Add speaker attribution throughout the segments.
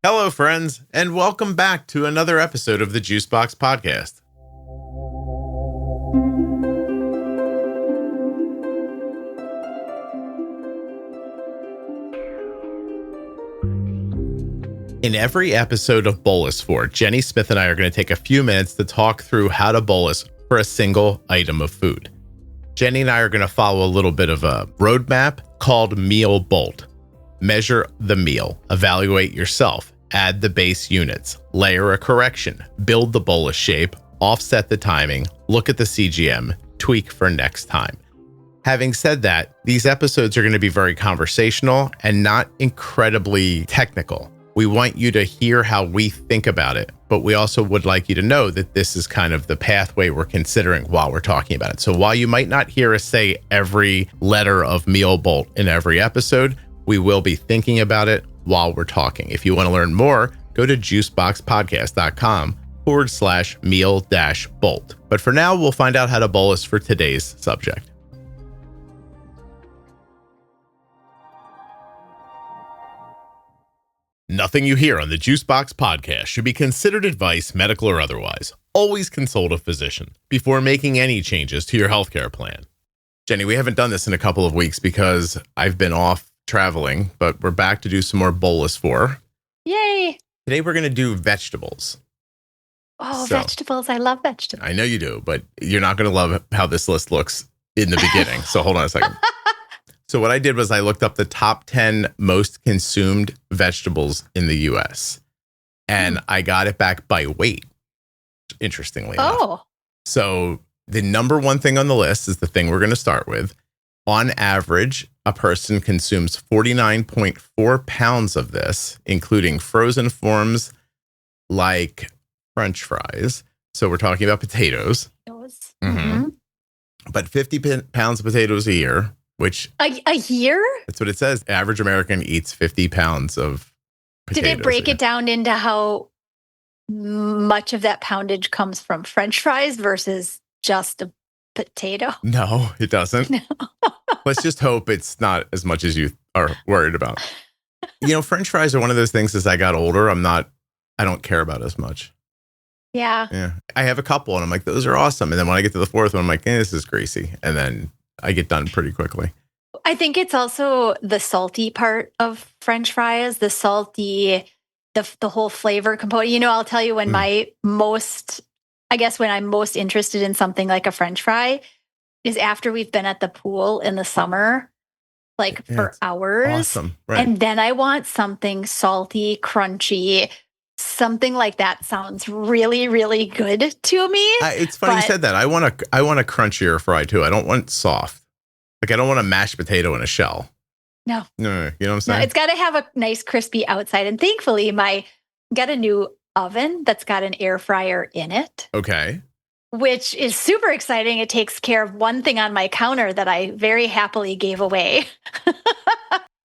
Speaker 1: Hello, friends, and welcome back to another episode of the Juicebox Podcast. In every episode of Bolus 4, Jenny Smith and I are going to take a few minutes to talk through how to bolus for a single item of food. Jenny and I are going to follow a little bit of a roadmap called Meal Bolt. Measure the meal, evaluate yourself, add the base units, layer a correction, build the bolus shape, offset the timing, look at the CGM, tweak for next time. Having said that, these episodes are going to be very conversational and not incredibly technical. We want you to hear how we think about it, but we also would like you to know that this is kind of the pathway we're considering while we're talking about it. So while you might not hear us say every letter of Meal Bolt in every episode, we will be thinking about it while we're talking. If you want to learn more, go to juiceboxpodcast.com/meal-bolt. But for now, we'll find out how to bolus for today's subject. Nothing you hear on the Juicebox Podcast should be considered advice, medical or otherwise. Always consult a physician before making any changes to your healthcare plan. Jenny, we haven't done this in a couple of weeks because I've been off traveling, but we're back to do some more Bolus 4.
Speaker 2: Yay!
Speaker 1: Today we're going to do vegetables.
Speaker 2: Oh, vegetables. I love vegetables.
Speaker 1: I know you do, but you're not going to love how this list looks in the beginning. So hold on a second. So what I did was I looked up the top 10 most consumed vegetables in the U.S. and I got it back by weight, interestingly enough. So the number one thing on the list is the thing we're going to start with. On average, a person consumes 49.4 pounds of this, including frozen forms like French fries. So we're talking about potatoes. Mm-hmm. But 50 pounds of potatoes a year, which...
Speaker 2: A year?
Speaker 1: That's what it says. Average American eats 50 pounds of potatoes.
Speaker 2: Did it break it down into how much of that poundage comes from French fries versus just a potato?
Speaker 1: No, it doesn't. No. Let's just hope it's not as much as you are worried about. You know, French fries are one of those things as I got older, I don't care about as much.
Speaker 2: Yeah.
Speaker 1: I have a couple and I'm like, those are awesome. And then when I get to the fourth one, I'm like, this is greasy. And then I get done pretty quickly.
Speaker 2: I think it's also the salty part of French fries, the salty, the whole flavor component. You know, I'll tell you when when I'm most interested in something like a French fry is after we've been at the pool in the summer, for hours.
Speaker 1: Awesome. Right.
Speaker 2: And then I want something salty, crunchy, something like that sounds really, really good to me.
Speaker 1: It's funny you said that. I want a crunchier fry too. I don't want soft. Like I don't want a mashed potato in a shell.
Speaker 2: No.
Speaker 1: You know what I'm saying?
Speaker 2: No, it's got to have a nice crispy outside. And thankfully, got a new oven that's got an air fryer in it.
Speaker 1: Okay.
Speaker 2: Which is super exciting. It takes care of one thing on my counter that I very happily gave away.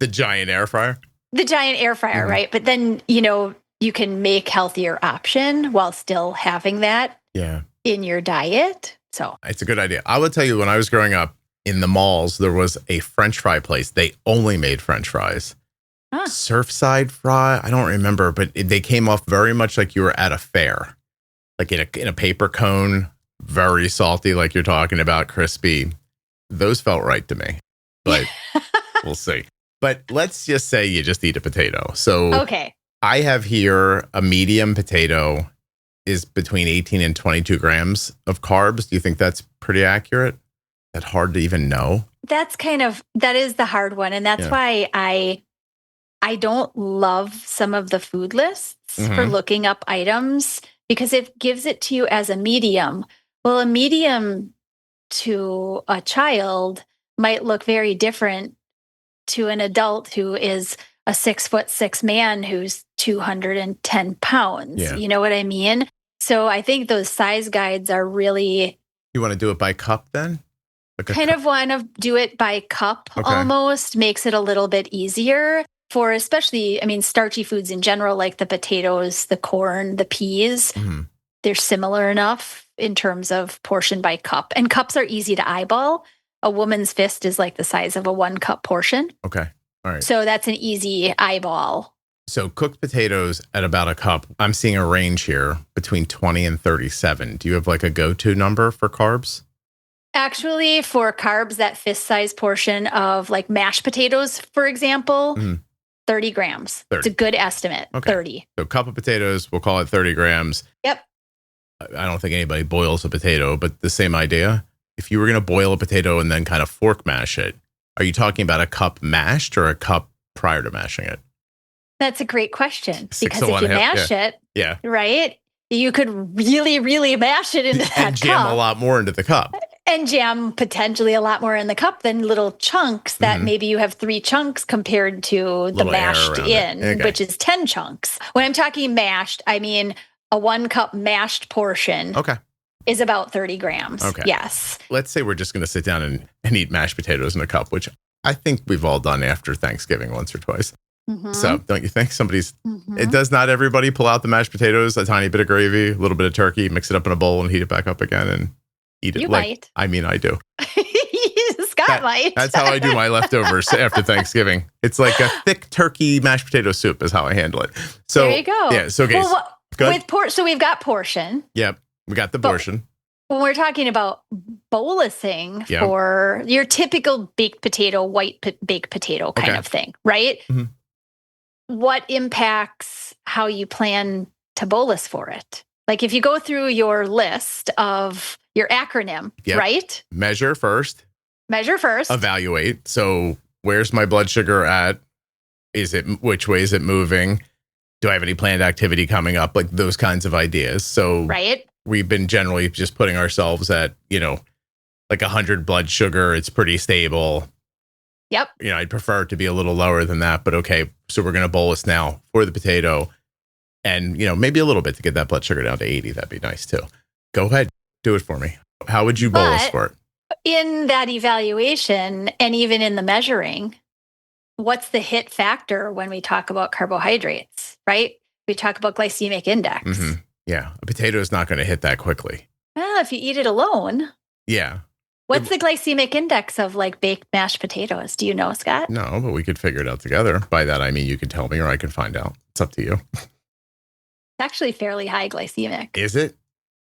Speaker 1: The giant air fryer?
Speaker 2: The giant air fryer, right? But then, you can make healthier option while still having that in your diet. So
Speaker 1: it's a good idea. I will tell you, when I was growing up in the malls, there was a French fry place. They only made French fries. Surfside fry. I don't remember, but they came off very much like you were at a fair, like in a paper cone, very salty, like you're talking about, crispy. Those felt right to me, but we'll see. But let's just say you just eat a potato. So
Speaker 2: okay.
Speaker 1: I have here a medium potato is between 18 and 22 grams of carbs. Do you think that's pretty accurate? That hard to even know?
Speaker 2: That is the hard one. And that's why I don't love some of the food lists for looking up items because it gives it to you as a medium. Well, a medium to a child might look very different to an adult who is a 6'6" man who's 210 pounds.
Speaker 1: Yeah.
Speaker 2: You know what I mean? So I think those size guides are really...
Speaker 1: You want to do it by cup then?
Speaker 2: Kind of want to do it by cup almost, makes it a little bit easier for especially, starchy foods in general, like the potatoes, the corn, the peas. They're similar enough in terms of portion by cup. And cups are easy to eyeball. A woman's fist is like the size of a 1 cup portion.
Speaker 1: Okay. All right.
Speaker 2: So that's an easy eyeball
Speaker 1: So cooked potatoes at about a cup. I'm seeing a range here between 20 and 37. Do you have like a go-to number for carbs?
Speaker 2: Actually, for carbs, that fist-sized portion of like mashed potatoes, for example, 30 grams. 30. It's a good estimate. Okay. 30.
Speaker 1: So cup of potatoes, we'll call it 30 grams.
Speaker 2: Yep.
Speaker 1: I don't think anybody boils a potato, but the same idea. If you were going to boil a potato and then kind of fork mash it, are you talking about a cup mashed or a cup prior to mashing it?
Speaker 2: That's a great question. Because if you mash it, right, you could really, really mash it into that cup.
Speaker 1: And jam a lot more into the cup.
Speaker 2: And jam potentially a lot more in the cup than little chunks that maybe you have 3 chunks compared to the mashed in, which is 10 chunks. When I'm talking mashed, I mean a 1 cup mashed portion is about 30 grams. Okay. Yes.
Speaker 1: Let's say we're just going to sit down and eat mashed potatoes in a cup, which I think we've all done after Thanksgiving once or twice. So don't you think it does not everybody pull out the mashed potatoes, a tiny bit of gravy, a little bit of turkey, mix it up in a bowl and heat it back up again and eat it?
Speaker 2: You might.
Speaker 1: I mean, I do.
Speaker 2: Scott might.
Speaker 1: That's how I do my leftovers after Thanksgiving. It's like a thick turkey mashed potato soup is how I handle it. So
Speaker 2: there you go.
Speaker 1: Yeah. So, okay. Well,
Speaker 2: so we've got portion.
Speaker 1: Yep. We got the portion.
Speaker 2: When we're talking about bolusing for your typical baked potato, white baked potato kind of thing, right? Mm-hmm. What impacts how you plan to bolus for it? Like if you go through your list of your acronym, right?
Speaker 1: Measure first. Evaluate. So where's my blood sugar at? Which way is it moving? Do I have any planned activity coming up? Like those kinds of ideas. So we've been generally just putting ourselves at, like 100 blood sugar. It's pretty stable.
Speaker 2: Yep.
Speaker 1: I'd prefer it to be a little lower than that, but okay. So we're going to bolus now for the potato and, maybe a little bit to get that blood sugar down to 80. That'd be nice too. Go ahead. Do it for me. How would you bolus for it?
Speaker 2: In that evaluation and even in the measuring, what's the hit factor when we talk about carbohydrates, right? We talk about glycemic index.
Speaker 1: Mm-hmm. Yeah. A potato is not going to hit that quickly.
Speaker 2: Well, if you eat it alone.
Speaker 1: Yeah.
Speaker 2: What's the glycemic index of like baked mashed potatoes? Do you know, Scott?
Speaker 1: No, but we could figure it out together. By that, I mean, you can tell me or I can find out. It's up to you.
Speaker 2: It's actually fairly high glycemic.
Speaker 1: Is it?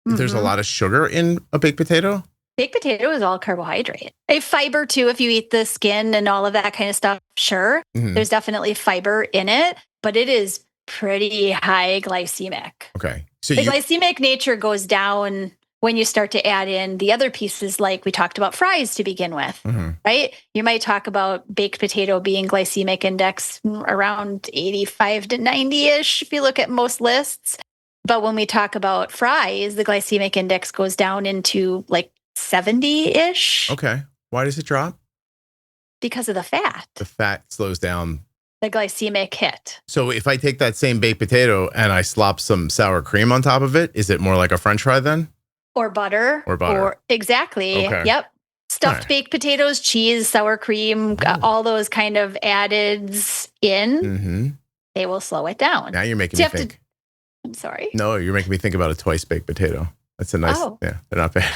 Speaker 1: Mm-hmm. There's a lot of sugar in a baked potato?
Speaker 2: Baked potato is all carbohydrate. A fiber too, if you eat the skin and all of that kind of stuff, sure. Mm-hmm. There's definitely fiber in it, but it is pretty high glycemic.
Speaker 1: Okay. So
Speaker 2: the glycemic nature goes down when you start to add in the other pieces, like we talked about fries to begin with, right? You might talk about baked potato being glycemic index around 85 to 90-ish if you look at most lists. But when we talk about fries, the glycemic index goes down into like 70-ish.
Speaker 1: Okay. Why does it drop?
Speaker 2: Because of the fat.
Speaker 1: The fat slows down
Speaker 2: the glycemic hit.
Speaker 1: So if I take that same baked potato and I slop some sour cream on top of it, is it more like a French fry then?
Speaker 2: Or butter. Exactly. Okay. Yep. Stuffed baked potatoes, cheese, sour cream, all those kind of addeds in, they will slow it down.
Speaker 1: Now you're making me think.
Speaker 2: I'm sorry.
Speaker 1: No, you're making me think about a twice baked potato. That's a nice, they're not bad.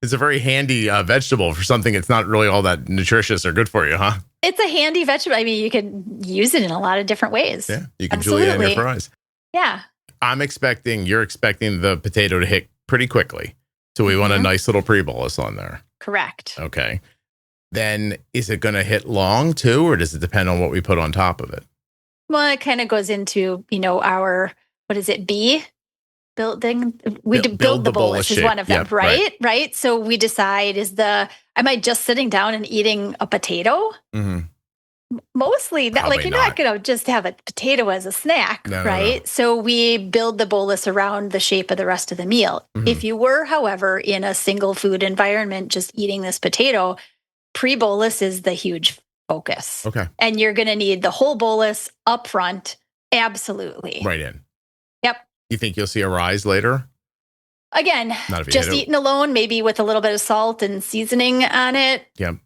Speaker 1: It's a very handy vegetable for something it's not really all that nutritious or good for you, huh?
Speaker 2: It's a handy vegetable. I mean, you can use it in a lot of different ways.
Speaker 1: Yeah, you can julienne in your fries.
Speaker 2: Yeah.
Speaker 1: You're expecting the potato to hit pretty quickly. So we want a nice little pre-bolus on there.
Speaker 2: Correct.
Speaker 1: Okay. Then is it going to hit long too, or does it depend on what we put on top of it?
Speaker 2: Well, it kind of goes into, our, B? Building. We build the bolus is one of them, right? Right. So we decide am I just sitting down and eating a potato? Mm-hmm. Mostly that, like you're not going to just have a potato as a snack, right? No. So we build the bolus around the shape of the rest of the meal. Mm-hmm. If you were, however, in a single food environment, just eating this potato, pre-bolus is the huge focus.
Speaker 1: Okay.
Speaker 2: And you're going to need the whole bolus up front. Absolutely.
Speaker 1: Right in.
Speaker 2: Yep.
Speaker 1: You think you'll see a rise later?
Speaker 2: Again, just eaten alone, maybe with a little bit of salt and seasoning on it.
Speaker 1: Yep.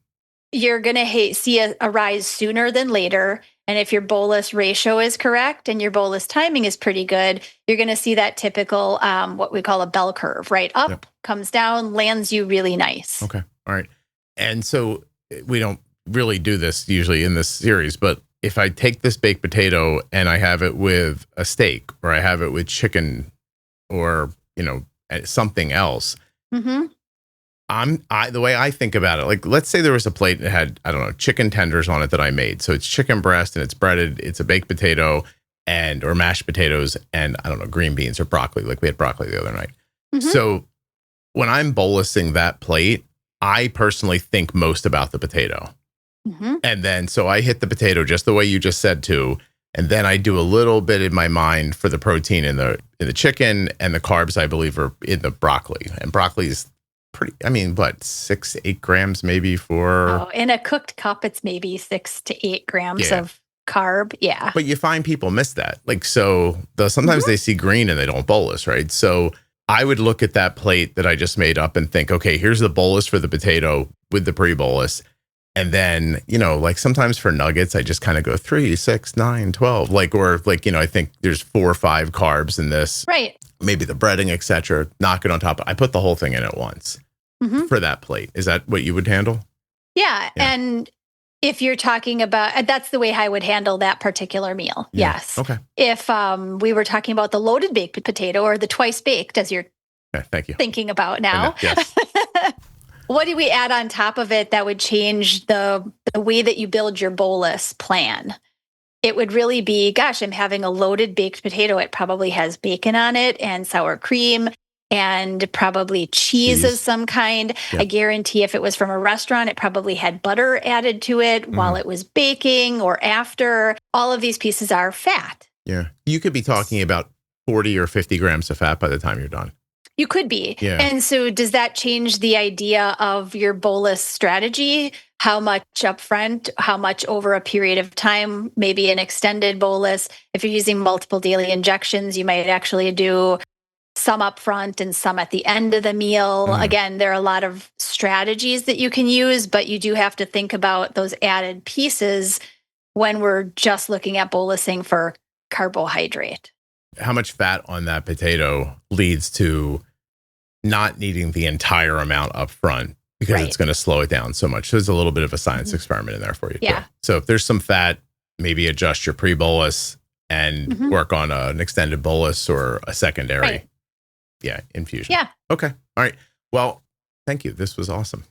Speaker 2: You're going to see a rise sooner than later. And if your bolus ratio is correct and your bolus timing is pretty good, you're going to see that typical, what we call a bell curve, right? Up, comes down, lands you really nice.
Speaker 1: Okay. All right. And so we don't really do this usually in this series, but if I take this baked potato and I have it with a steak or I have it with chicken or, something else, the way I think about it, like, let's say there was a plate that had, I don't know, chicken tenders on it that I made. So it's chicken breast and it's breaded. It's a baked potato or mashed potatoes and, I don't know, green beans or broccoli. Like we had broccoli the other night. So when I'm bolusing that plate, I personally think most about the potato. And then, so I hit the potato just the way you just said too. And then I do a little bit in my mind for the protein in the chicken, and the carbs, I believe, are in the broccoli. And broccoli is pretty, 6, 8 grams maybe for...
Speaker 2: Oh, in a cooked cup, it's maybe 6 to 8 grams of carb. Yeah.
Speaker 1: But you find people miss that. Like, so sometimes they see green and they don't bolus, right? So I would look at that plate that I just made up and think, okay, here's the bolus for the potato with the pre-bolus. And then, like sometimes for nuggets, I just kind of go 3, 6, 9, 12, I think there's 4 or 5 carbs in this,
Speaker 2: right?
Speaker 1: Maybe the breading, etc. Knock it on top. I put the whole thing in at once for that plate. Is that what you would handle?
Speaker 2: Yeah. And if you're talking about, that's the way I would handle that particular meal. Yeah. Yes.
Speaker 1: Okay.
Speaker 2: If we were talking about the loaded baked potato or the twice baked, as you're
Speaker 1: thank you.
Speaker 2: thinking about now.
Speaker 1: Yes.
Speaker 2: What do we add on top of it that would change the way that you build your bolus plan? It would really be, gosh, I'm having a loaded baked potato. It probably has bacon on it and sour cream and probably cheese of some kind. Yep. I guarantee if it was from a restaurant, it probably had butter added to it while it was baking or after. All of these pieces are fat.
Speaker 1: Yeah. You could be talking about 40 or 50 grams of fat by the time you're done.
Speaker 2: You could be.
Speaker 1: Yeah.
Speaker 2: And so does that change the idea of your bolus strategy? How much upfront, how much over a period of time, maybe an extended bolus? If you're using multiple daily injections, you might actually do some upfront and some at the end of the meal. Again, there are a lot of strategies that you can use, but you do have to think about those added pieces when we're just looking at bolusing for carbohydrate.
Speaker 1: How much fat on that potato leads to not needing the entire amount up front because it's going to slow it down so much. So there's a little bit of a science experiment in there for you.
Speaker 2: Yeah.
Speaker 1: Cool. So if there's some fat, maybe adjust your pre-bolus and work on an extended bolus or a secondary infusion.
Speaker 2: Yeah.
Speaker 1: Okay. All right. Well, thank you. This was awesome.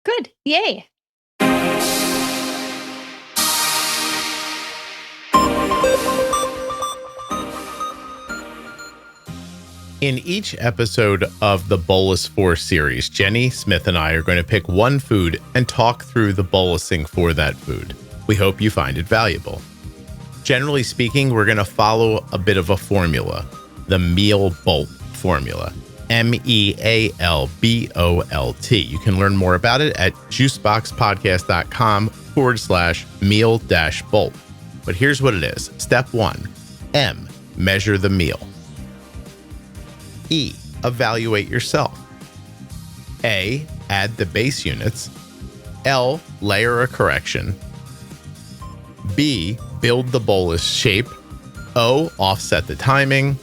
Speaker 2: Good. Yay.
Speaker 1: In each episode of the Bolus 4 series, Jenny, Smith, and I are going to pick one food and talk through the bolusing for that food. We hope you find it valuable. Generally speaking, we're going to follow a bit of a formula, the Meal Bolt formula, MEALBOLT. You can learn more about it at juiceboxpodcast.com/meal-bolt. But here's what it is. Step 1, M, measure the meal. E, evaluate yourself. A, add the base units. L, layer a correction. B, build the bolus shape. O, offset the timing.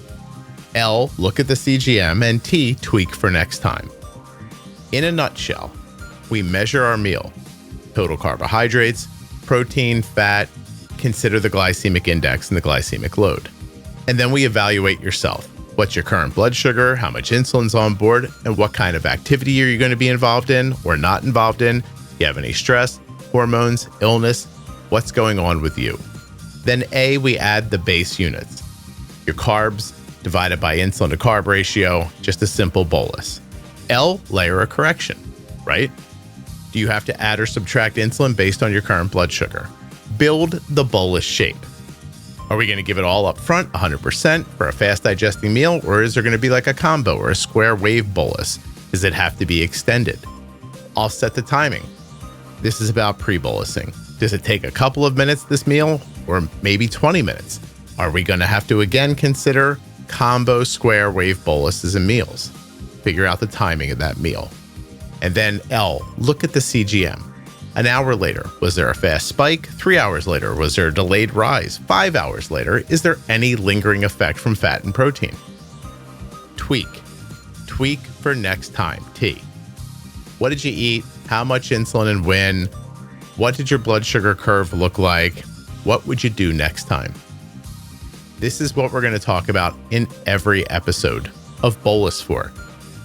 Speaker 1: L, look at the CGM. And T, tweak for next time. In a nutshell, we measure our meal. Total carbohydrates, protein, fat, consider the glycemic index and the glycemic load. And then we evaluate yourself. What's your current blood sugar, how much insulin's on board, and what kind of activity are you going to be involved in or not involved in? Do you have any stress, hormones, illness? What's going on with you? Then A, we add the base units. Your carbs divided by insulin to carb ratio, just a simple bolus. L, layer a correction, right? Do you have to add or subtract insulin based on your current blood sugar? Build the bolus shape. Are we going to give it all up front, 100% for a fast digesting meal, or is there going to be like a combo or a square wave bolus? Does it have to be extended? I'll set the timing. This is about pre-bolusing. Does it take a couple of minutes this meal, or maybe 20 minutes? Are we going to have to again consider combo square wave boluses and meals? Figure out the timing of that meal. And then L, look at the CGM. An hour later, was there a fast spike? 3 hours later, was there a delayed rise? 5 hours later, is there any lingering effect from fat and protein? Tweak. Tweak for next time. T. What did you eat? How much insulin and when? What did your blood sugar curve look like? what would you do next time? This is what we're going to talk about in every episode of Bolus for.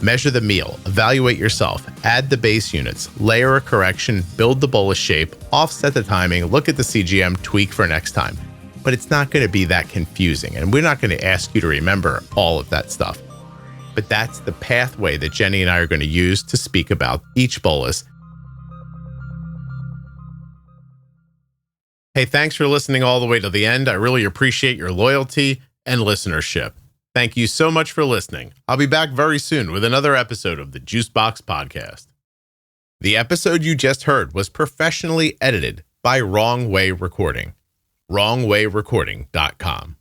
Speaker 1: Measure the meal, evaluate yourself, add the base units, layer a correction, build the bolus shape, offset the timing, look at the CGM, tweak for next time. But it's not going to be that confusing, and we're not going to ask you to remember all of that stuff. But that's the pathway that Jenny and I are going to use to speak about each bolus. Hey, thanks for listening all the way to the end. I really appreciate your loyalty and listenership. Thank you so much for listening. I'll be back very soon with another episode of the Juicebox Podcast. The episode you just heard was professionally edited by Wrong Way Recording. WrongWayRecording.com.